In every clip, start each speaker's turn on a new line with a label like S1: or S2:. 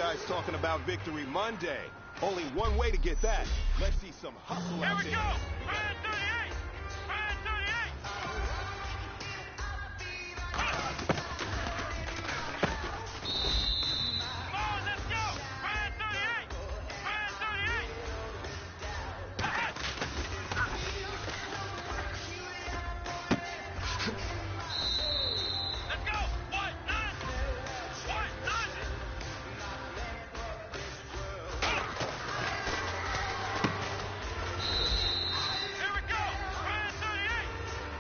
S1: guys talking about Victory Monday. Only one way to get that. Let's see some hustle out there.
S2: Here we go! 538! 538! Come on, let's go! 538! 538! Let's go! 190! 190! Here we go! 538!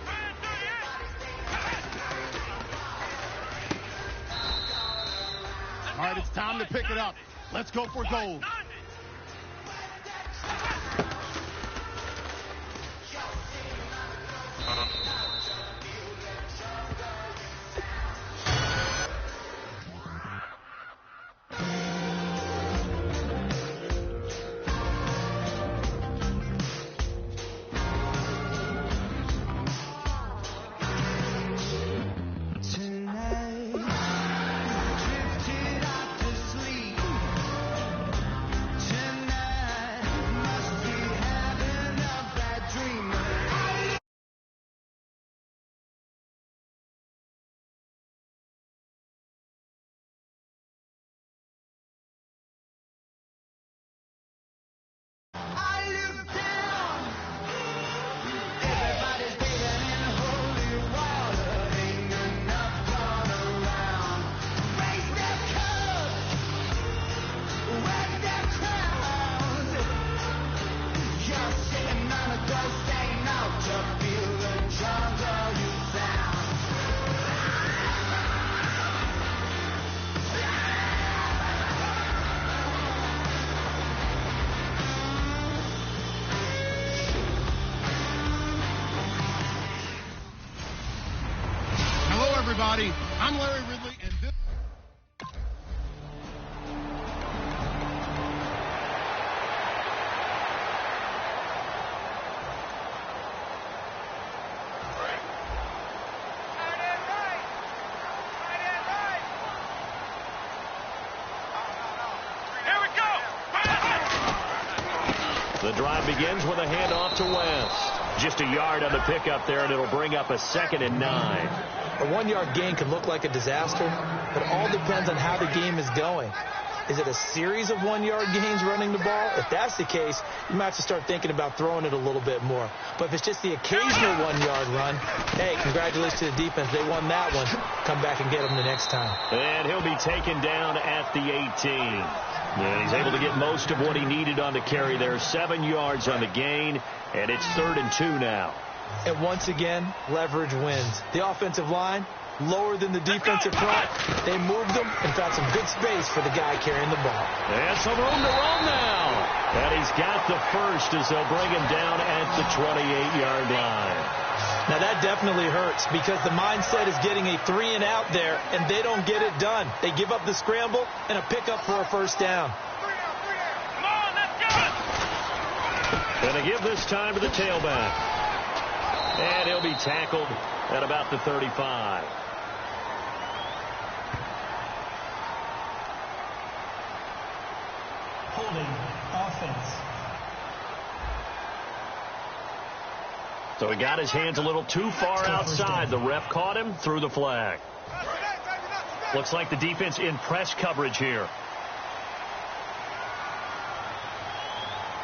S2: 538!
S3: All right, it's time to pick it up. Let's go for gold.
S2: 190!
S3: Hello, everybody. I'm Larry Ridley, and this...
S2: Here we go!
S4: The drive begins with a handoff to West. Just a yard on the pickup there, and it'll bring up a 2nd and 9.
S5: A 1-yard gain can look like a disaster, but all depends on how the game is going. Is it a series of 1-yard gains running the ball? If that's the case, you might have to start thinking about throwing it a little bit more. But if it's just the occasional 1-yard run, hey, congratulations to the defense. They won that one. Come back and get them the next time.
S4: And he'll be taken down at the 18. And he's able to get most of what he needed on the carry there. 7 yards on the gain, and it's 3rd and 2 now.
S5: And once again, leverage wins. The offensive line, lower than the defensive front. They moved them and found some good space for the guy carrying the ball.
S4: And some room to run now. And he's got the first as they'll bring him down at the 28-yard line.
S5: Now, that definitely hurts because the mindset is getting a 3-and-out there, and they don't get it done. They give up the scramble and a pickup for a first down.
S2: Come on, let's go!
S4: And they give this time to the tailback. And he'll be tackled at about the 35.
S6: Holding offense.
S4: So he got his hands a little too far outside. The ref caught him, threw the flag. Looks like the defense in press coverage here.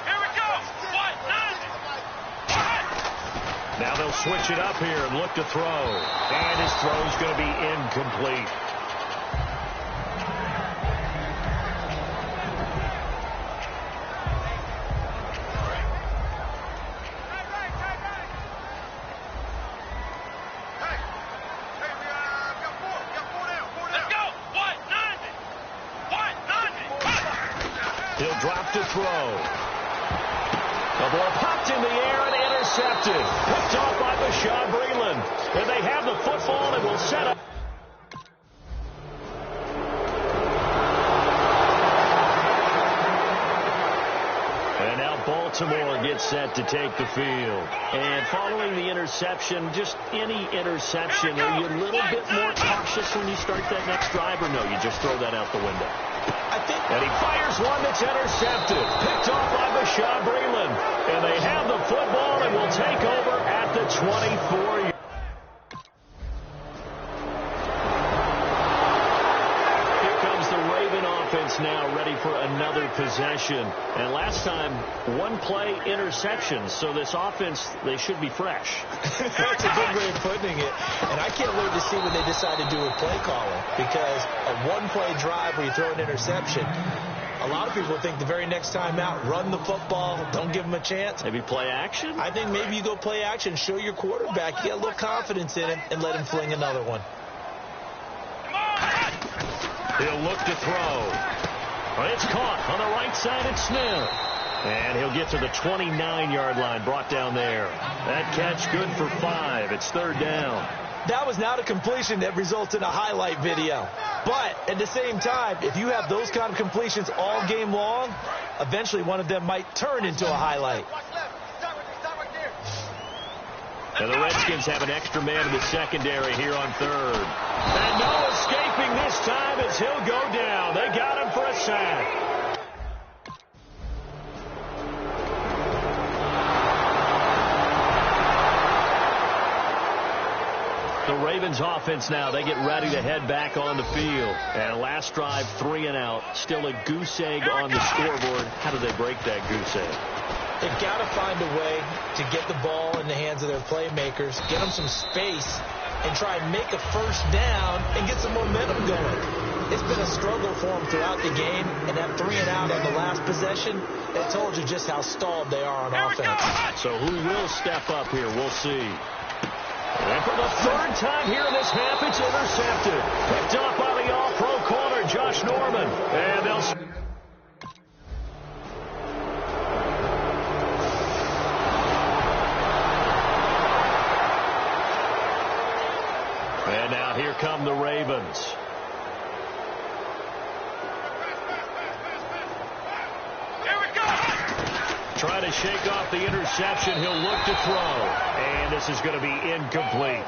S2: Here we go! 190!
S4: Now they'll switch it up here and look to throw. And his throw's going to be incomplete. He'll drop to throw. The ball popped in the air and intercepted. Picked off by Bashaud Breeland. And they have the football and will set up. And now Baltimore gets set to take the field. And following the interception, just any interception, are you a little bit more cautious when you start that next drive, or no, you just throw that out the window? And he fires one that's intercepted. Picked off by Bashaud Breeland. And they have the football and will take over at the 24. Here comes the Raven offense now, ready for another possession. And last time, one play interception. So this offense, they should be fresh.
S5: That's a good way of putting it. And I can't wait to see what they decide to do with play calling. Because a one-play drive where you throw an interception, a lot of people think the very next time out, run the football, don't give them a chance.
S4: Maybe play action?
S5: I think maybe you go play action, show your quarterback, you get a little confidence in him, and let him fling another one.
S4: He'll look to throw. But it's caught on the right side at Smith. And he'll get to the 29-yard line, brought down there. That catch good for 5. It's third down.
S5: That was not a completion that results in a highlight video. But at the same time, if you have those kind of completions all game long, eventually one of them might turn into a highlight.
S4: And the Redskins have an extra man in the secondary here on third. And no escaping this time as he'll go down. They got him for a sack. The Ravens offense now, they get ready to head back on the field. And last drive, 3 and out. Still a goose egg on the scoreboard. How do they break that goose egg?
S5: They've got to find a way to get the ball in the hands of their playmakers, get them some space, and try and make a first down and get some momentum going. It's been a struggle for them throughout the game, and that 3 and out on the last possession, it told you just how stalled they are on offense.
S4: So who will step up here? We'll see. And for the third time here in this half, it's intercepted. Picked off by the all-pro corner, Josh Norman. And they'll... And now here come the Ravens. Trying to shake off the interception. He'll look to throw. And this is going to be incomplete.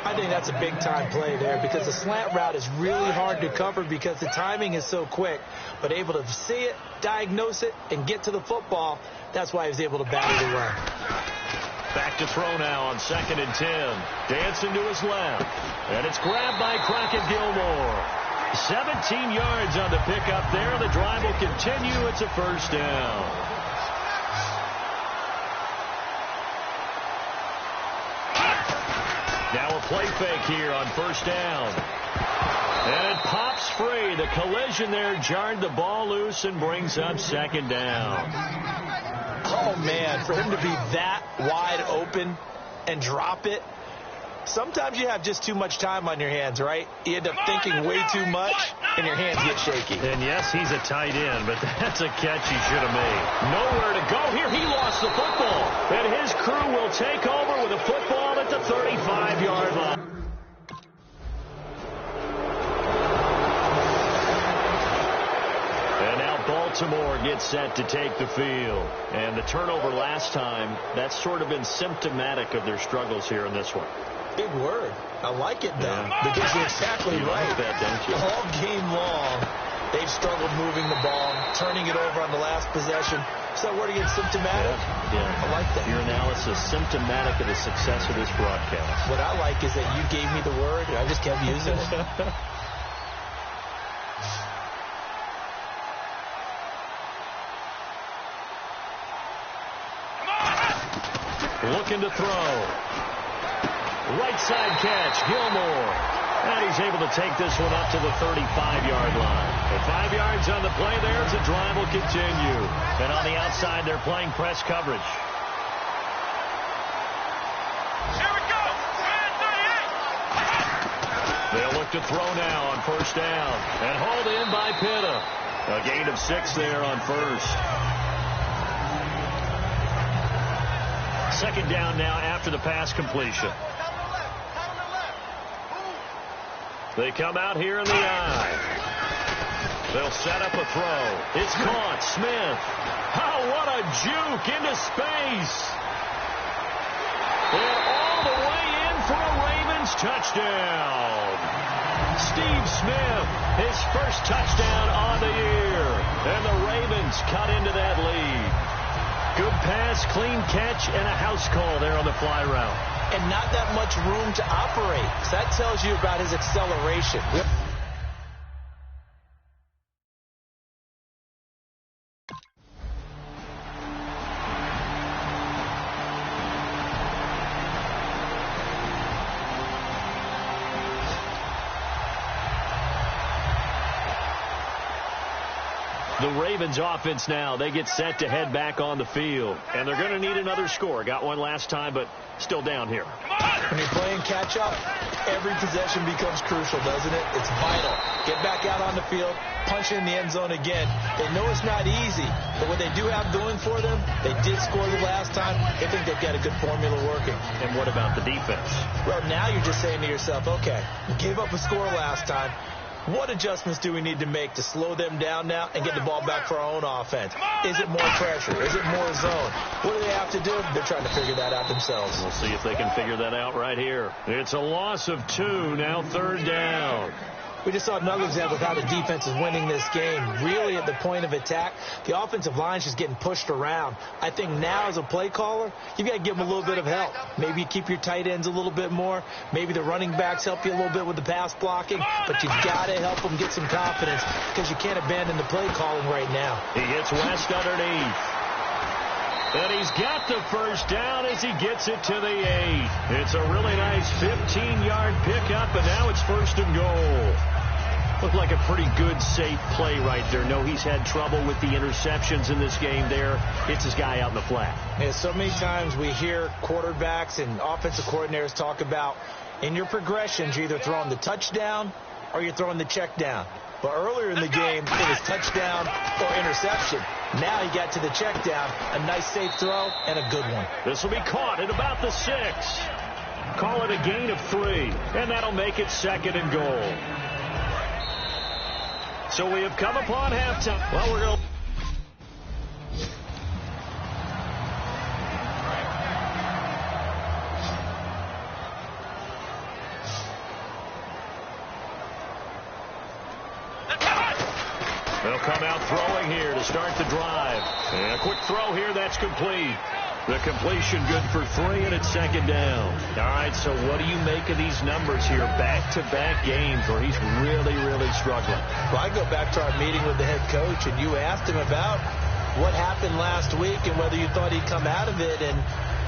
S5: I think that's a big-time play there because the slant route is really hard to cover because the timing is so quick. But able to see it, diagnose it, and get to the football, that's why he was able to bat it away.
S4: Back to throw now on 2nd and 10. Dancing to his left. And it's grabbed by Crockett Gilmore. 17 yards on the pickup there. The drive will continue. It's a first down. Now a play fake here on first down. And it pops free. The collision there jarred the ball loose and brings up 2nd down.
S5: Oh, man, for him to be that wide open and drop it. Sometimes you have just too much time on your hands, right? You end up thinking way too much, and your hands get shaky.
S4: And, yes, he's a tight end, but that's a catch he should have made. Nowhere to go here. He lost the football. And his crew will take over with a football at the 35-yard line. And now Baltimore gets set to take the field. And the turnover last time, that's sort of been symptomatic of their struggles here in this one.
S5: Big word. I like it, though,
S4: Yeah.
S5: because you're exactly right.
S4: Like that, don't you?
S5: All game long, they've struggled moving the ball, turning it over on the last possession. Is that word again, symptomatic?
S4: Yeah.
S5: I like that.
S4: Your analysis, symptomatic of the success of this broadcast.
S5: What I like is that you gave me the word, and I just kept using it.
S4: Looking to throw. Right side catch, Gilmore. And he's able to take this one up to the 35-yard line. And 5 yards on the play there. The drive will continue. And on the outside, they're playing press coverage.
S2: Here we go.
S4: They'll look to throw now on first down. And hauled in by Pitta. A gain of 6 there on first. 2nd down now after the pass completion. They come out here in the I. They'll set up a throw. It's caught. Smith. Oh, what a juke into space. And all the way in for a Ravens touchdown. Steve Smith, his first touchdown on the year. And the Ravens cut into that lead. Good pass, clean catch, and a house call there on the fly route.
S5: And not that much room to operate. So that tells you about his acceleration. Yep.
S4: The Ravens offense now, they get set to head back on the field. And they're going to need another score. Got one last time, but still down here.
S5: When you're playing catch-up, every possession becomes crucial, doesn't it? It's vital. Get back out on the field, punch in the end zone again. They know it's not easy, but what they do have going for them, they did score the last time. They think they've got a good formula working.
S4: And what about the defense?
S5: Well, now you're just saying to yourself, okay, we gave up a score last time. What adjustments do we need to make to slow them down now and get the ball back for our own offense? Is it more pressure? Is it more zone? What do they have to do? They're trying to figure that out themselves.
S4: We'll see if they can figure that out right here. It's a loss of 2, now 3rd down.
S5: We just saw another example of how the defense is winning this game. Really at the point of attack, the offensive line is just getting pushed around. I think now as a play caller, you've got to give them a little bit of help. Maybe you keep your tight ends a little bit more. Maybe the running backs help you a little bit with the pass blocking. But you've got to help them get some confidence because you can't abandon the play calling right now.
S4: He hits West underneath. And he's got the first down as he gets it to the 8. It's a really nice 15-yard pickup, and now it's 1st and goal. Looked like a pretty good, safe play right there. No, he's had trouble with the interceptions in this game there. Hits his guy out in the flat.
S5: Yeah, so many times we hear quarterbacks and offensive coordinators talk about in your progressions, you're either throwing the touchdown or you're throwing the check down. But earlier in the game, it was touchdown or interception. Now he got to the check down. A nice safe throw and a good one.
S4: This will be caught at about the 6. Call it a gain of 3. And that'll make it 2nd and goal. So we have come upon halftime. Well, we're going to... They'll come out throwing here to start the drive. And a quick throw here, that's complete. The completion good for 3, and it's 2nd down. All right, so what do you make of these numbers here? Back-to-back games where he's really, really struggling.
S5: Well, I go back to our meeting with the head coach, and you asked him about what happened last week and whether you thought he'd come out of it, and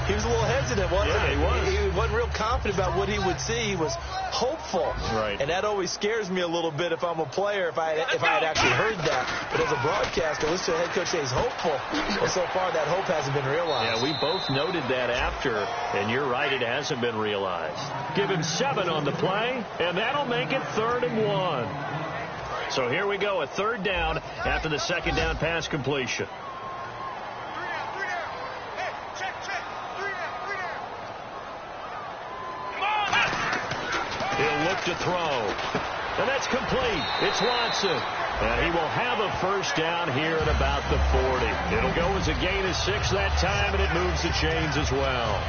S5: he was a little hesitant, wasn't he?
S4: Yeah, he was.
S5: He wasn't real confident about what he would see. He was hopeful.
S4: Right.
S5: And that always scares me a little bit if I'm a player, if I had actually heard that. But as a broadcaster, listen to a head coach say he's hopeful. Well, so far, that hope hasn't been realized.
S4: Yeah, we both noted that after, and you're right, it hasn't been realized. Give him 7 on the play, and that'll make it 3rd and 1. So here we go, a 3rd down after the 2nd down pass completion. He'll look to throw. And that's complete. It's Watson. And he will have a 1st down here at about the 40. It'll go as a gain of 6 that time, and it moves the chains as well.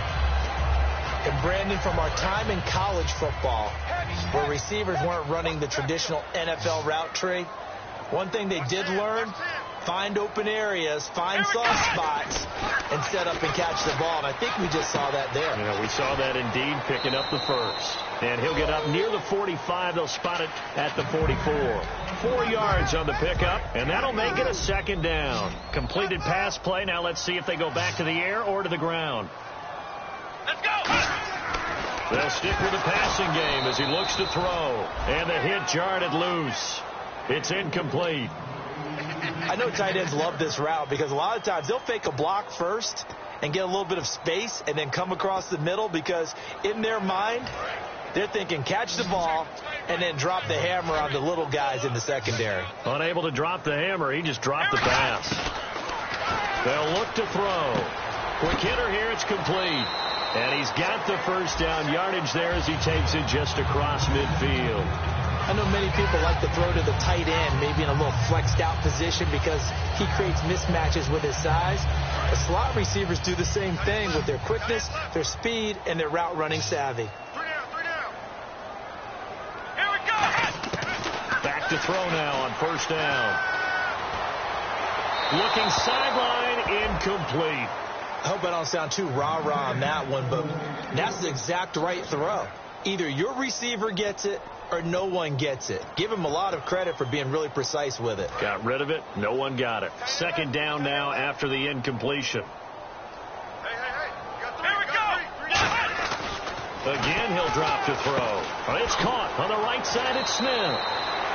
S5: And Brandon, from our time in college football, where receivers weren't running the traditional NFL route tree, one thing they did learn, find open areas, find soft spots, and set up and catch the ball. And I think we just saw that there.
S4: Yeah, we saw that indeed, picking up the 1st. And he'll get up near the 45. They'll spot it at the 44. 4 yards on the pickup, and that'll make it a 2nd down. Completed pass play. Now let's see if they go back to the air or to the ground.
S2: Let's go!
S4: They'll stick with the passing game as he looks to throw. And the hit jarred it loose. It's incomplete.
S5: I know tight ends love this route because a lot of times they'll fake a block first and get a little bit of space and then come across the middle because in their mind, they're thinking catch the ball and then drop the hammer on the little guys in the secondary.
S4: Unable to drop the hammer, he just dropped the pass. They'll look to throw. Quick hitter here, it's complete. And he's got the 1st down yardage there as he takes it just across midfield.
S5: I know many people like to throw to the tight end, maybe in a little flexed out position because he creates mismatches with his size. The slot receivers do the same thing with their quickness, their speed, and their route running savvy.
S2: 3 down. Here we go.
S4: Back to throw now on first down. Looking sideline, incomplete.
S5: I hope I don't sound too rah-rah on that one, but that's the exact right throw. Either your receiver gets it or no one gets it. Give him a lot of credit for being really precise with it.
S4: Got rid of it. No one got it. Second down now after the incompletion.
S2: Hey. Here we go.
S4: Again, he'll drop to throw. It's caught on the right side. It's Smith.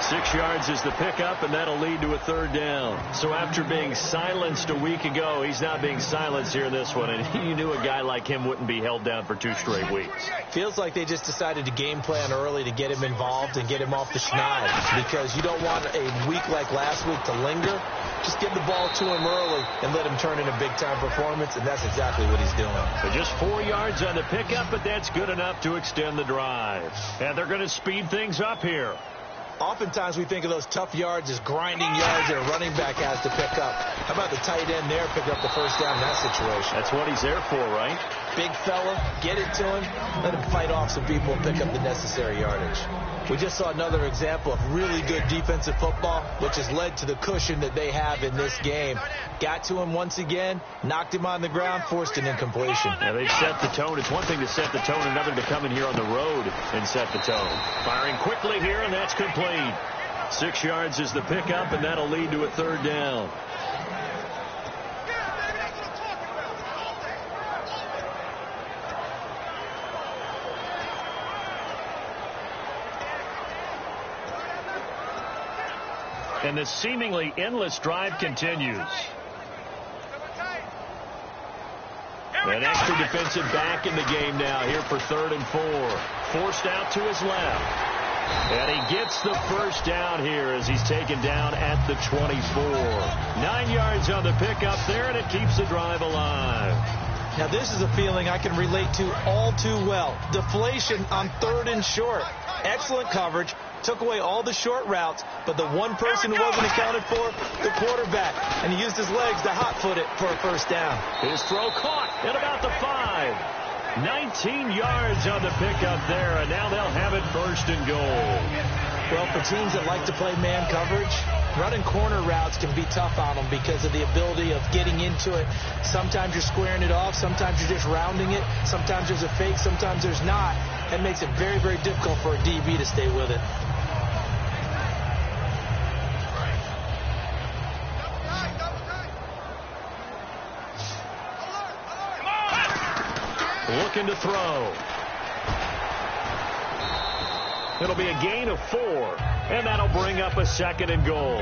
S4: 6 yards is the pickup, and that'll lead to a third down. So after being silenced a week ago, he's not being silenced here in this one, and you knew a guy like him wouldn't be held down for 2 straight weeks.
S5: Feels like they just decided to game plan early to get him involved and get him off the schneid, because you don't want a week like last week to linger. Just give the ball to him early and let him turn in a big-time performance, and that's exactly what he's doing.
S4: So just 4 yards on the pickup, but that's good enough to extend the drive. And they're going to speed things up here.
S5: Oftentimes we think of those tough yards as grinding yards that a running back has to pick up. How about the tight end there pick up the first down in that situation?
S4: That's what he's there for, right?
S5: Big fella, get it to him, let him fight off some people and pick up the necessary yardage. We just saw another example of really good defensive football, which has led to the cushion that they have in this game. Got to him once again, knocked him on the ground, forced an incompletion.
S4: Yeah, they've set the tone. It's one thing to set the tone, another to come in here on the road and set the tone. Firing quickly here, and that's complete. 6 yards is the pickup, and that'll lead to a third down. And the seemingly endless drive continues. An extra defensive back in the game now here for 3rd and 4. Forced out to his left. And he gets the first down here as he's taken down at the 24. 9 yards on the pickup there, and it keeps the drive alive.
S5: Now this is a feeling I can relate to all too well. Deflation on 3rd and short. Excellent coverage. Took away all the short routes, but the one person who wasn't accounted for, the quarterback. And he used his legs to hot-foot it for a first down.
S4: His throw caught at about the 5. 19 yards on the pickup there, and now they'll have it 1st and goal.
S5: Well, for teams that like to play man coverage, running corner routes can be tough on them because of the ability of getting into it. Sometimes you're squaring it off. Sometimes you're just rounding it. Sometimes there's a fake. Sometimes there's not. That makes it very, very difficult for a DB to stay with it.
S4: Looking to throw. It'll be a gain of 4, and that'll bring up a 2nd and goal.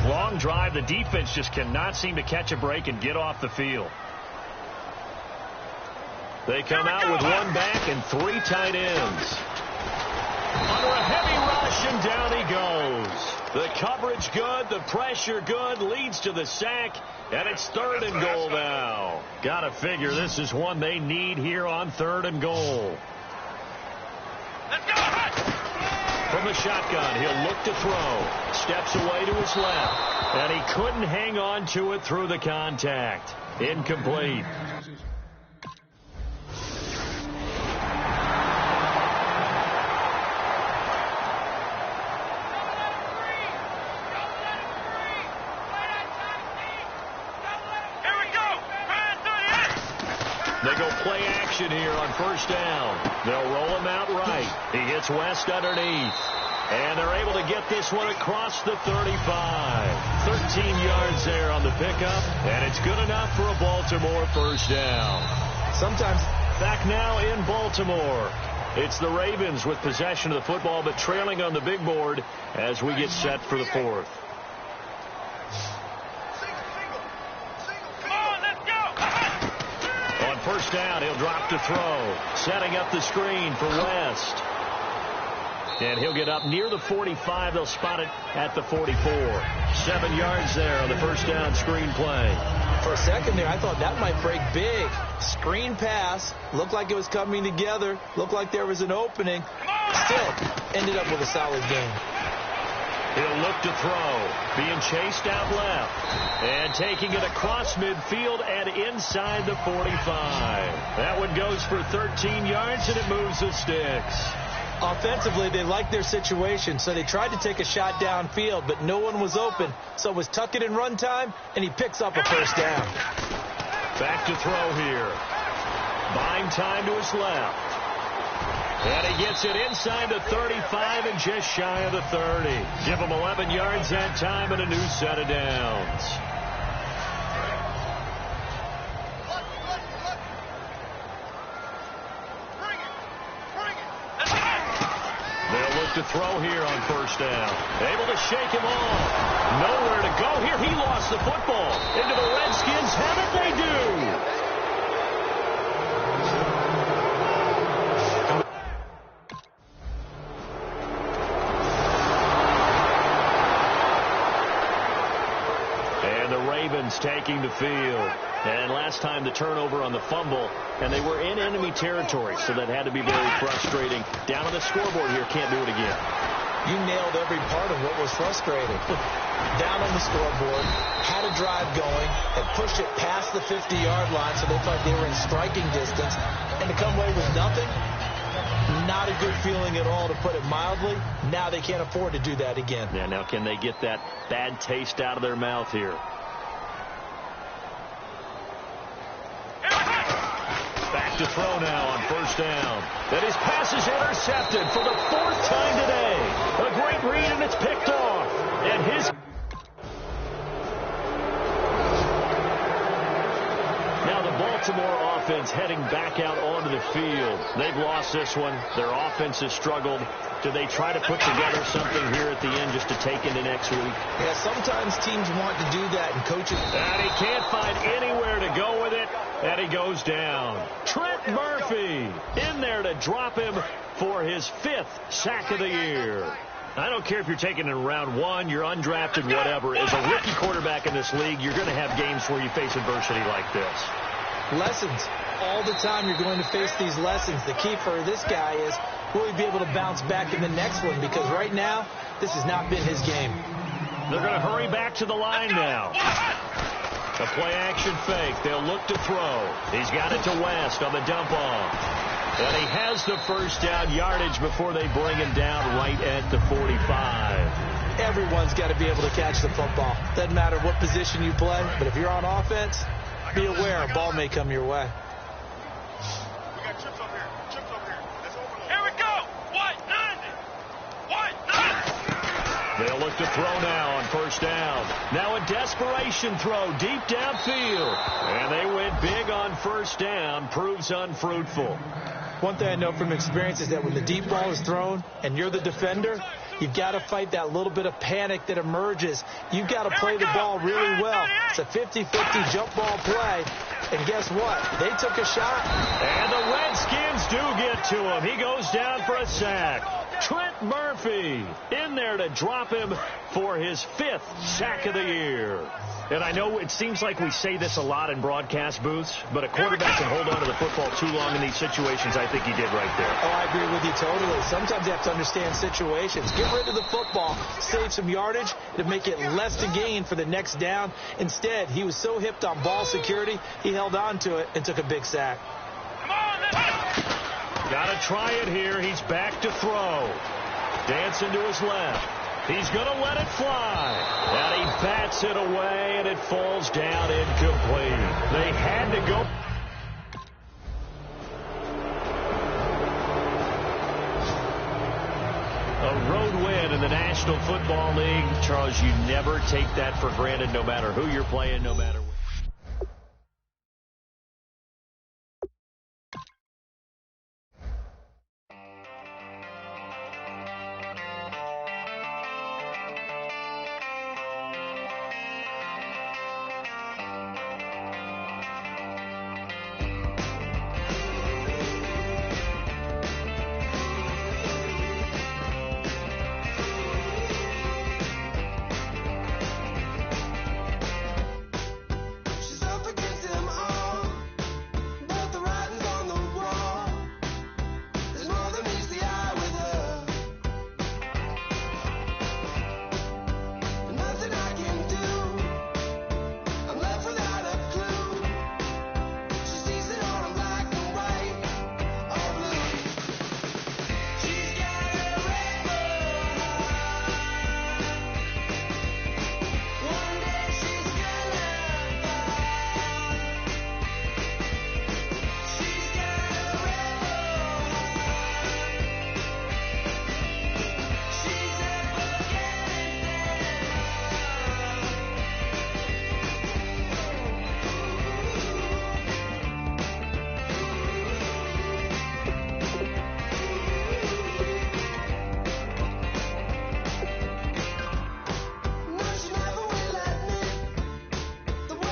S4: Long drive. The defense just cannot seem to catch a break and get off the field. They come out with 1 back and 3 tight ends. Under a heavy rush, and down he goes. The coverage good, the pressure good, leads to the sack, and it's 3rd and goal now. Gotta figure this is one they need here on 3rd and goal.
S2: Let's go.
S4: From the shotgun, he'll look to throw. Steps away to his left, and he couldn't hang on to it through the contact. Incomplete. They go play action here on 1st down. They'll roll him out right. He hits West underneath. And they're able to get this one across the 35. 13 yards there on the pickup. And it's good enough for a Baltimore first down.
S5: Sometimes
S4: back now in Baltimore. It's the Ravens with possession of the football, but trailing on the big board as we get set for the 4th. First down, he'll drop to throw. Setting up the screen for West. And he'll get up near the 45. They'll spot it at the 44. 7 yards there on the first down screen play.
S5: For a second there, I thought that might break big. Screen pass. Looked like it was coming together. Looked like there was an opening. Still ended up with a solid game.
S4: He'll look to throw. Being chased out left. And taking it across midfield and inside the 45. That one goes for 13 yards, and it moves the sticks.
S5: Offensively, they liked their situation, so they tried to take a shot downfield, but no one was open. So it was tuck it in run time, and he picks up a first down.
S4: Back to throw here. Buying time to his left. And he gets it inside the 35 and just shy of the 30. Give him 11 yards that time and a new set of downs. They'll look to throw here on first down. Able to shake him off. Nowhere to go here. He lost the football. Into the Redskins. Have it, they do. Taking the field. And last time the turnover on the fumble, and they were in enemy territory, so that had to be very frustrating. Down on the scoreboard here, can't do it again.
S5: You nailed every part of what was frustrating. Down on the scoreboard, had a drive going, had pushed it past the 50-yard line, so they thought they were in striking distance, and to come away with nothing, not a good feeling at all, to put it mildly. Now they can't afford to do that again.
S4: Yeah, now can they get that bad taste out of their mouth here? To throw now on first down. And his pass is intercepted for the 4th time today. A great read, and it's picked off. And his... Now the Baltimore offense heading back out onto the field. They've lost this one. Their offense has struggled. Do they try to put together something here at the end just to take into next week?
S5: Yeah, sometimes teams want to do that, and coaches...
S4: And he can't find anywhere to go with it. And he goes down. Trent Murphy in there to drop him for his 5th sack of the year. I don't care if you're taking it in round 1, you're undrafted, whatever. As a rookie quarterback in this league, you're going to have games where you face adversity like this.
S5: Lessons. All the time you're going to face these lessons. The key for this guy is, will he be able to bounce back in the next one? Because right now, this has not been his game.
S4: They're going to hurry back to the line now. A play-action fake. They'll look to throw. He's got it to West on the dump-off. And he has the first down yardage before they bring him down right at the 45.
S5: Everyone's got to be able to catch the football. Doesn't matter what position you play, but if you're on offense, be aware a ball may come your way.
S2: We got chips up here. Chips up here. Let's overload. Here we go. White 90. White 90.
S4: They'll look to throw now on first down. Now a desperation throw deep downfield. And they went big on first down. Proves unfruitful.
S5: One thing I know from experience is that when the deep ball is thrown and you're the defender, you've got to fight that little bit of panic that emerges. You've got to play the ball really well. It's a 50-50 jump ball play. And guess what? They took a shot.
S4: And the Redskins do get to him. He goes down for a sack. Trent Murphy in there to drop him for his 5th sack of the year. And I know it seems like we say this a lot in broadcast booths, but a quarterback can hold on to the football too long in these situations. I think he did right there.
S5: Oh, I agree with you totally. Sometimes you have to understand situations. Get rid of the football, save some yardage to make it less to gain for the next down. Instead, he was so hipped on ball security, he held on to it and took a big sack.
S2: Come on,
S4: Got to try it here. He's back to throw. Dancing to his left. He's going to let it fly. And he bats it away, and it falls down incomplete. They had to go. A road win in the National Football League. Charles, you never take that for granted, no matter who you're playing, no matter what.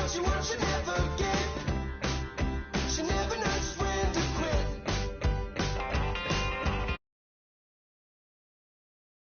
S7: Don't you want to never